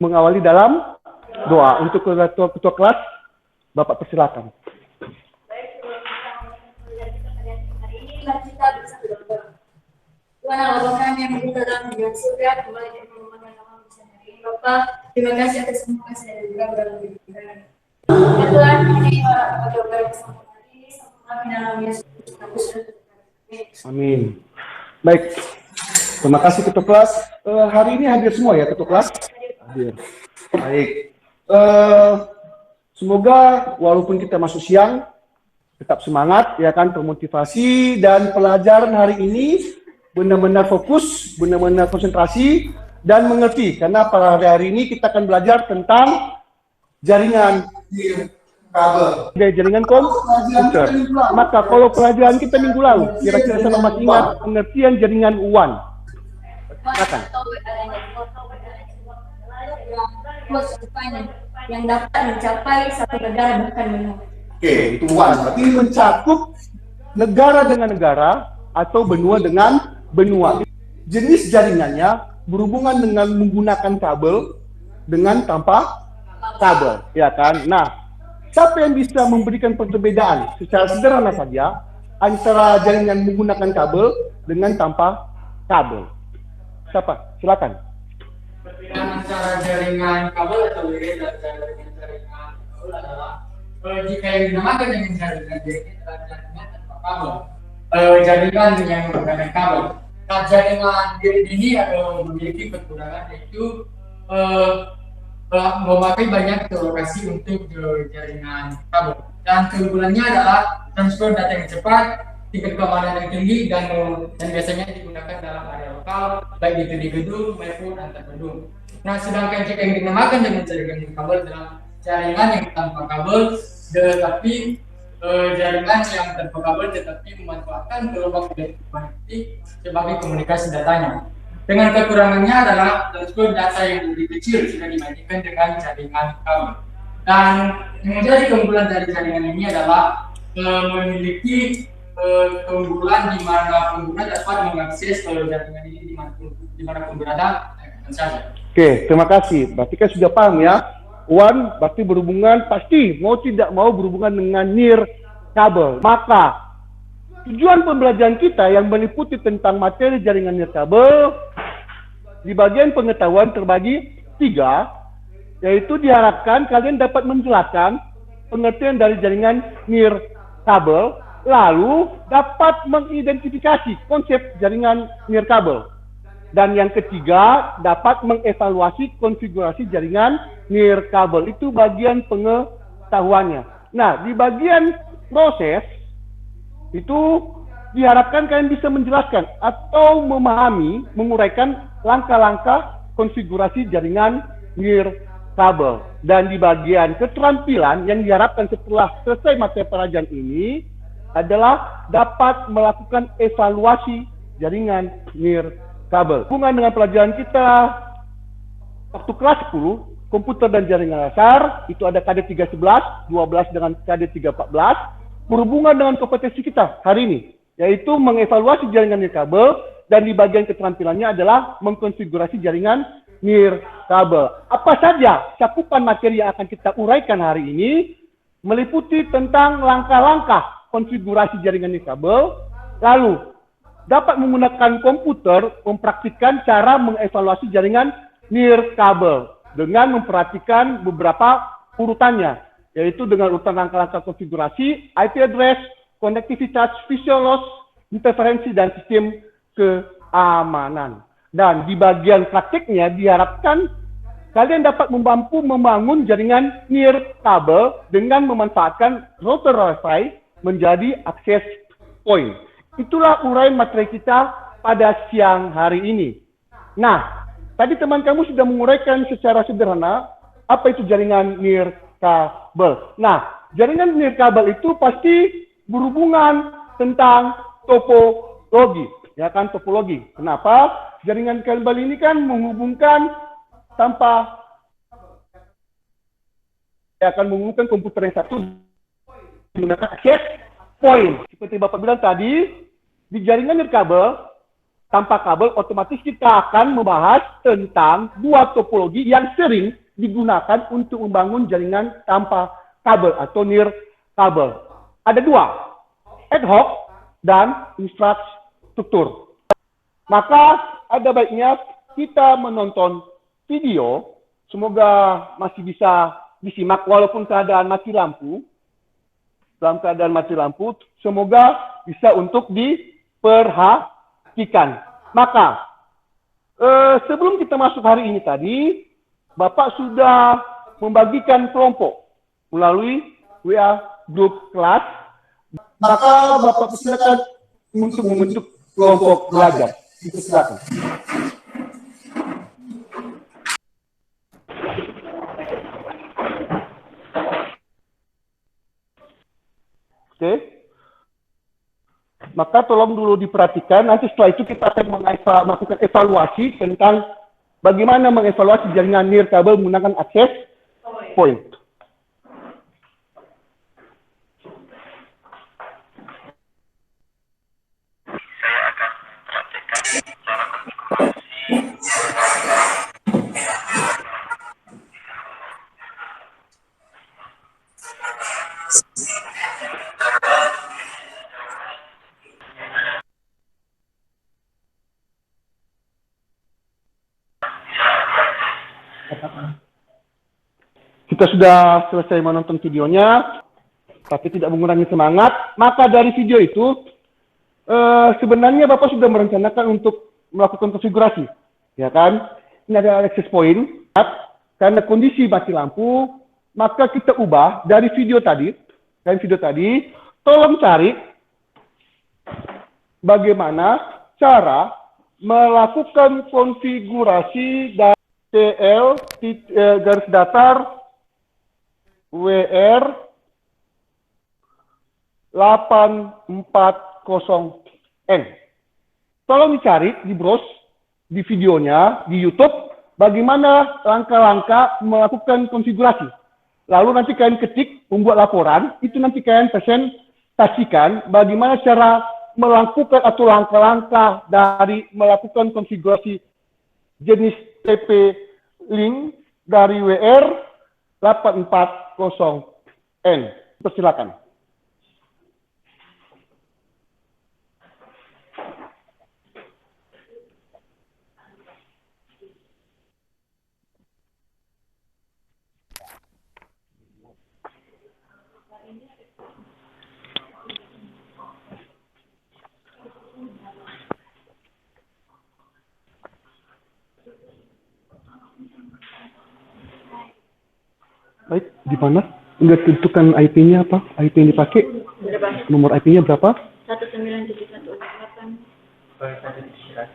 mengawali dalam doa. Untuk ketua kelas, Bapak persilakan. Kita bisa berdoa. Tuhan Allah kami yang berada dalam surga, kembali ke rumah nama bisa hari ini. Bapak, terima kasih atas semua kasih dan juga dalam hidup kita. Ya Tuhan, ini berdoa bersama hari ini, sama kami dalam Yesus Kristus. Amin. Baik, terima kasih ketua kelas. Hari ini hadir semua ya ketua kelas? Hadir. Baik. Semoga walaupun kita masuk siang, tetap semangat, ya kan, termotivasi, dan pelajaran hari ini benar-benar fokus, benar-benar konsentrasi, dan mengerti. Karena pada hari ini kita akan belajar tentang jaringan kabel. Jaringan komputer. Maka kalau pelajaran kita minggu lalu, kira-kira sama masih ingat pengertian jaringan WAN. Silakan. Yang dapat mencapai satu negara bahkan benua. Oke, itu WAN. Berarti mencakup negara dengan negara atau benua dengan benua. Jenis jaringannya berhubungan dengan menggunakan kabel dengan tanpa kabel, ya kan? Nah, siapa yang bisa memberikan perbedaan secara sederhana saja antara jaringan menggunakan kabel dengan tanpa kabel? Siapa? Silakan. Perbedaan antara jaringan kabel atau wired dan jaringan kabel adalah jika yang dinamakan dengan jaringan jaringan tanpa kabel, jaringan yang menggunakan kabel. Nah, jaringan ini memiliki kekurangan yaitu memakai banyak lokasi untuk jaringan kabel. Dan keunggulannya adalah transfer data yang cepat, tingkat keamanan yang tinggi, dan biasanya digunakan dalam area lokal, baik itu di gedung maupun antar gedung. Nah, sedangkan jika yang dinamakan dengan jaringan kabel adalah jaringan yang tanpa kabel, tetapi jaringan yang tanpa kabel tetapi memanfaatkan gelombang elektromagnetik sebagai komunikasi datanya. Dengan kekurangannya adalah transfer data yang lebih kecil jika dibandingkan dengan jaringan kabel. Dan yang menjadi keunggulan dari jaringan ini adalah memiliki keunggulan di mana pengguna dapat mengakses jaringan ini dimanapun berada saja. Oke, terima kasih. Berarti kan sudah paham ya. WAN berarti berhubungan, pasti mau tidak mau berhubungan dengan near kabel. Maka tujuan pembelajaran kita yang meliputi tentang materi jaringan near kabel di bagian pengetahuan terbagi 3, yaitu diharapkan kalian dapat menjelaskan pengertian dari jaringan near kabel, lalu dapat mengidentifikasi konsep jaringan near kabel. Dan yang ketiga, dapat mengevaluasi konfigurasi jaringan near kabel. Itu bagian pengetahuannya. Nah, di bagian proses, itu diharapkan kalian bisa menjelaskan atau memahami, menguraikan langkah-langkah konfigurasi jaringan near kabel. Dan di bagian keterampilan yang diharapkan setelah selesai materi pelajaran ini adalah dapat melakukan evaluasi jaringan near kabel. Hubungan dengan pelajaran kita waktu kelas 10, komputer dan jaringan dasar, itu ada KD 311, 12 dengan KD 314, berhubungan dengan kompetensi kita hari ini, yaitu mengevaluasi jaringan near kabel, dan di bagian keterampilannya adalah mengkonfigurasi jaringan near kabel. Apa saja cakupan materi yang akan kita uraikan hari ini, meliputi tentang langkah-langkah konfigurasi jaringan near kabel, lalu dapat menggunakan komputer mempraktikkan cara mengevaluasi jaringan near kabel dengan memperhatikan beberapa urutannya, yaitu dengan urutan langkah-langkah konfigurasi, IP address, konektivitas, visual loss, interferensi, dan sistem keamanan. Dan di bagian praktiknya diharapkan kalian dapat mampu membangun jaringan near kabel dengan memanfaatkan router Wi-Fi menjadi akses point. Itulah uraian materi kita pada siang hari ini. Nah, tadi teman kamu sudah menguraikan secara sederhana apa itu jaringan near kabel. Nah, jaringan near kabel itu pasti berhubungan tentang topologi, ya kan, topologi. Kenapa? Jaringan kabel ini kan menghubungkan tanpa akan menghubungkan komputer yang satu menggunakan akses point. Seperti Bapak bilang tadi, di jaringan near kabel tanpa kabel, otomatis kita akan membahas tentang dua topologi yang sering digunakan untuk membangun jaringan tanpa kabel atau near kabel. Ada dua, ad hoc dan infrastruktur. Maka ada baiknya kita menonton video, semoga masih bisa disimak walaupun keadaan mati lampu. Dalam keadaan mati lampu, semoga bisa untuk diperhatikan. Maka, sebelum kita masuk hari ini tadi, Bapak sudah membagikan kelompok melalui WA grup kelas. Maka Bapak silakan untuk membentuk kelompok belajar. Silakan. Oke. Maka tolong dulu diperhatikan, nanti setelah itu kita akan melakukan evaluasi tentang bagaimana mengevaluasi jaringan near kabel menggunakan access point. Kita sudah selesai menonton videonya, tapi tidak mengurangi semangat. Maka dari video itu, sebenarnya Bapak sudah merencanakan untuk melakukan konfigurasi, ya kan? Ini ada access point, karena kondisi mati lampu, maka kita ubah dari video tadi. Tolong cari bagaimana cara melakukan konfigurasi dari TL garis datar WR 840N. Tolong dicari, di browse di videonya di YouTube bagaimana langkah-langkah melakukan konfigurasi. Lalu nanti kalian ketik, membuat laporan, itu nanti kalian presentasikan bagaimana cara melakukan atau langkah-langkah dari melakukan konfigurasi jenis TP-Link dari WR 840N. Persilakan. Baik, di mana? Enggak tentukan IP-nya apa? IP yang dipakai? Berapa? Nomor IP-nya berapa?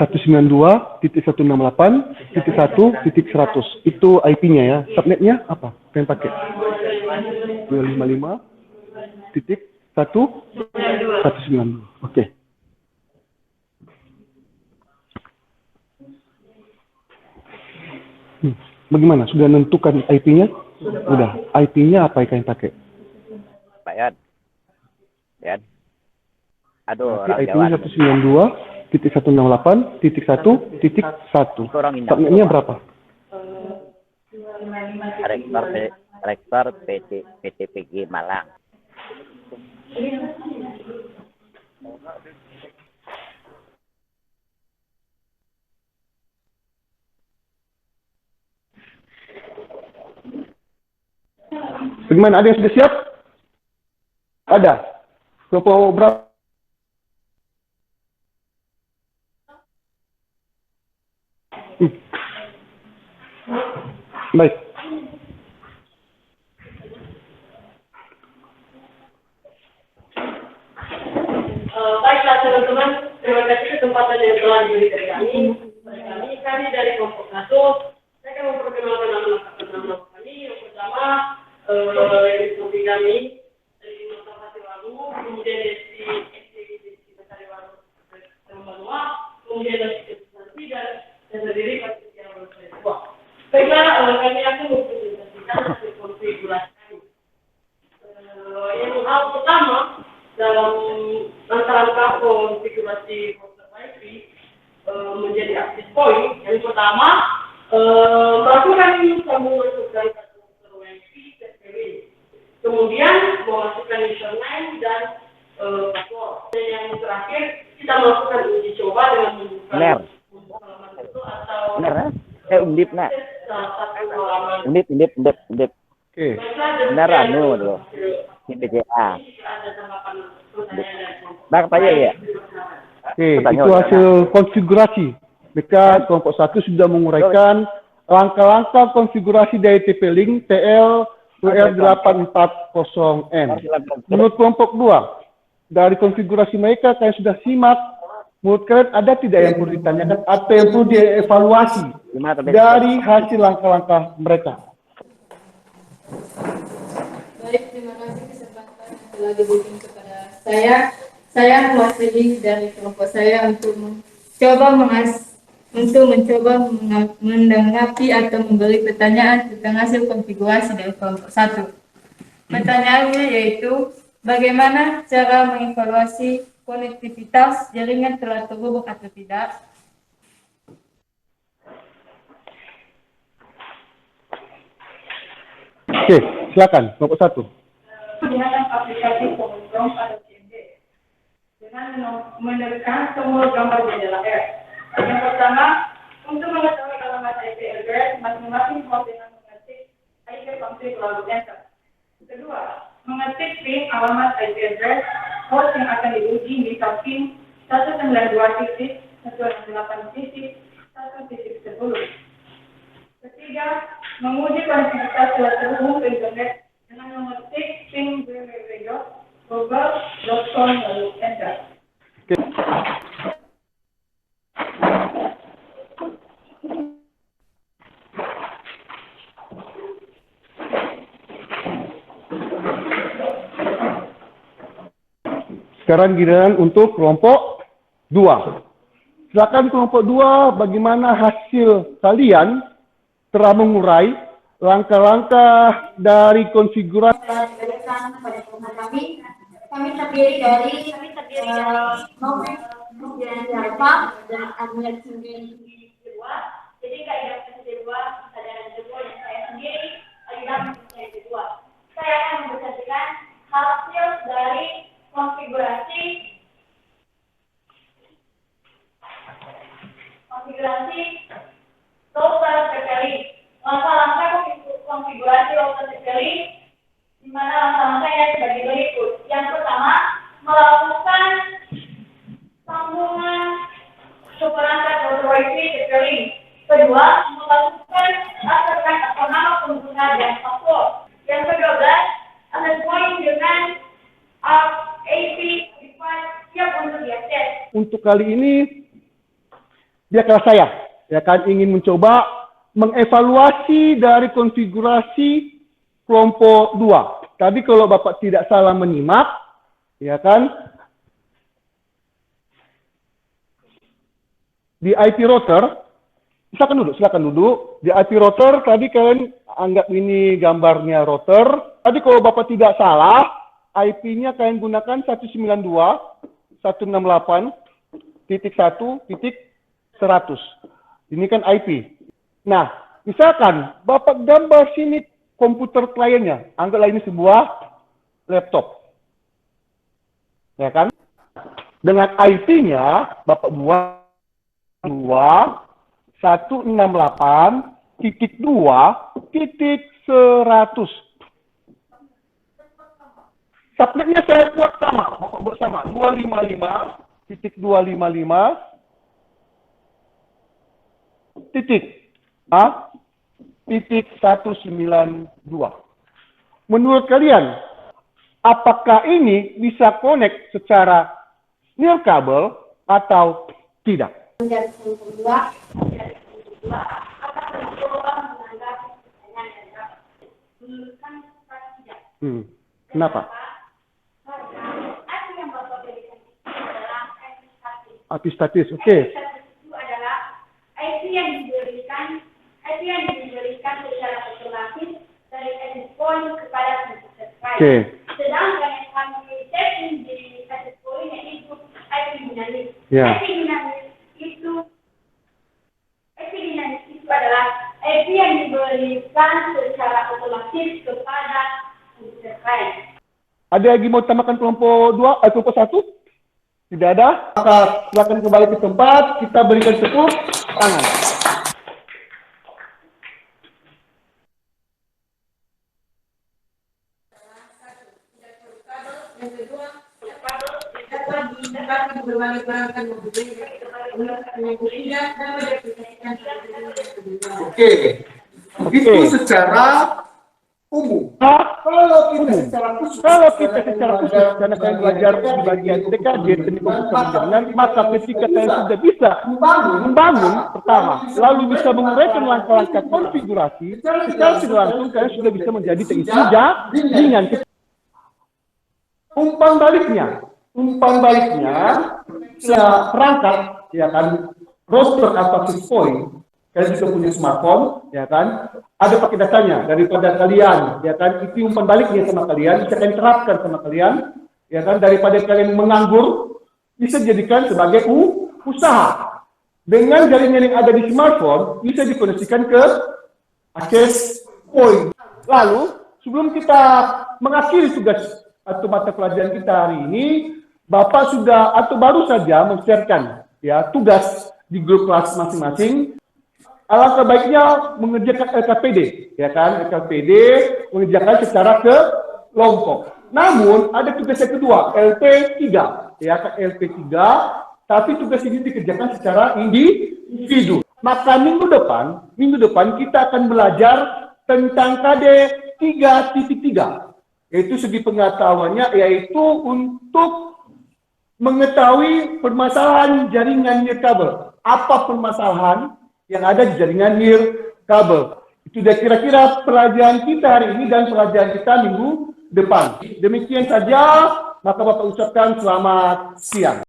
192.168.1.100. Itu IP-nya ya. Subnetnya apa? Pengen pakai? 255.1.192. Oke. Bagaimana? Sudah menentukan IP-nya? Udah. IP-nya apa yang kalian pakai? Pak Yan. Yan. Aduh, IP orang Jawa. 192.168.1.1. Subnetnya berapa? Rektor PTPG Malang. Bagaimana? Ada yang sudah siap? Ada. Berapa? Baik. Baiklah teman-teman, terima kasih kesempatan yang telah diberikan kami dari kelompok satu. Saya akan memperkenalkan nama kami. Yang pertama, yang seperti kami dari Mata Pati Walu, kemudian dari Pati Walu Banua, kemudian dari Pati dan terdiri Pati Walu Banua. Baiklah, kami akan mempresentasikan hasil konfigurasi kami. Yang hal pertama dalam langkah-langkah konfigurasi router IP, poin. Yang pertama, melakukan sambungan dari kartu WiFi ke TV. Kemudian memasukkan username dan password. Dan yang terakhir, kita melakukan uji coba dengan membuka Benar. halaman itu atau Bener, undip nak. salah satu halaman. Undip. Oke. Benar anu dulu. Ini BCA. Ada tanggapan pertanyaan dari kelompok. Bang apa ya? Oke, Pertanyaan itu mana? hasil konfigurasi. Mereka kelompok 1 sudah menguraikan langkah-langkah konfigurasi dari TP-Link TL WR840N. Menurut kelompok 2, dari konfigurasi mereka kalian sudah simak. Menurut kalian ada tidak yang perlu ditanyakan atau yang perlu dievaluasi dari hasil langkah-langkah mereka? Baik, terima kasih kesempatan yang telah diberikan kepada saya. Saya mewakili dari kelompok saya untuk mencoba menanggapi atau memberi pertanyaan tentang hasil konfigurasi dari kelompok 1. Pertanyaannya yaitu, bagaimana cara mengevaluasi konektivitas jaringan telah terhubung atau tidak? Oke, silakan kelompok 1. Menggunakan aplikasi Chrome atau CMD dengan menekan tombol gambar jendela R. Yang pertama, untuk mengetahui alamat IP address masing-masing host dengan mengetik IP config lalu enter. Kedua, mengetik pin alamat IP address host yang akan diuji misal pin 192.168.1.10. Ketiga, menguji konektivitas telah terhubung ke internet dengan mengetik pin www.google.com lalu enter. Sekarang giliran untuk kelompok 2. Silakan kelompok 2, bagaimana hasil kalian telah mengurai langkah-langkah dari konfigurasi Telah diberikan kepada kelompok kami. Kami terdiri dari Novik, kemudian Alfa, dan Agnes sendiri. Jadi kaidah kedua adalah kedua yang saya sendiri adalah yang kedua. Saya akan mempresentasikan hasil dari konfigurasi router TP-Link. Langkah-langkah konfigurasi router TP-Link, di mana langkah-langkahnya sebagai berikut. Yang pertama, melakukan sambungan perangkat router WiFi TP-Link. Kedua, melakukan asesmen atau nama pengguna dan password. Yang ke-12, asesmen dengan AP device siap untuk diakses. untuk kali ini biarlah saya ya kan ingin mencoba mengevaluasi dari konfigurasi kelompok 2. Tadi kalau Bapak tidak salah menyimak, ya kan, di IP router, silakan duduk. Di IP router tadi kalian anggap ini gambarnya router. Tadi kalau Bapak tidak salah, IP-nya kalian gunakan 192.168.1.100. Ini kan IP. Nah, misalkan Bapak gambar sini komputer kliennya, anggaplah ini sebuah laptop. Ya kan? Dengan IP-nya Bapak buat 2.168.2.100. Subnetnya saya buat sama, Bapak buat sama, 255.255 titik 192. Menurut kalian, apakah ini bisa connect secara nirkabel atau tidak? Dan yang kedua, akan mencoba menanggapi pertanyaan dari Bapak. Menurutkan tidak. Kenapa? Karena IP yang Bapak berikan itu adalah IP statis. IP statis, oke. IP statis itu adalah IP yang diberikan secara otomatis dari access point kepada computer lain. Oke. Sedangkan yang kami setting di access point yaitu IP dinamis. Ya. IP dinamis itu informatif kepada terkait. Ada lagi mau tambahkan kelompok 2 atau kelompok 1? Tidak ada? Maka silakan kembali ke tempat, kita berikan tepuk tangan. Yang kedua, dapat berbagai perangkat yang ketiga dapat diaplikasikan. Oke, itu secara umum. Kalau kita secara khusus, karena kalian belajar di bagian TKJ, teknik komputer perjalanan, maka ketika kalian sudah bisa membangun pertama, lalu bisa menguraikan langkah-langkah konfigurasi, secara tidak langsung kalian sudah bisa menjadi teknisi jaringan. Umpan baliknya, ya, perangkat, ya kan, router atau fixed point, kalian juga punya smartphone, ya kan, ada pakai datanya daripada kalian, ya kan, itu umpan baliknya sama kalian, bisa kalian terapkan sama kalian, ya kan, daripada kalian menganggur, bisa dijadikan sebagai usaha. Dengan jaringan yang ada di smartphone, bisa dikoneksikan ke access point. Lalu, sebelum kita mengakhiri tugas atau mata pelajaran kita hari ini, Bapak sudah atau baru saja men-sharekan ya tugas di grup kelas masing-masing. Alangkah baiknya mengerjakan LKPD, ya kan? LKPD mengerjakan secara kelompok. Namun ada tugas yang kedua, LP3, ya kan? LP3, tapi tugas ini dikerjakan secara individu. Maka minggu depan kita akan belajar tentang KD 3.3. Yaitu segi pengetahuannya, yaitu untuk mengetahui permasalahan jaringan nirkabel. Apa permasalahan yang ada di jaringan nirkabel? Itu dia kira-kira pelajaran kita hari ini dan pelajaran kita minggu depan. Demikian saja, maka Bapak ucapkan selamat siang.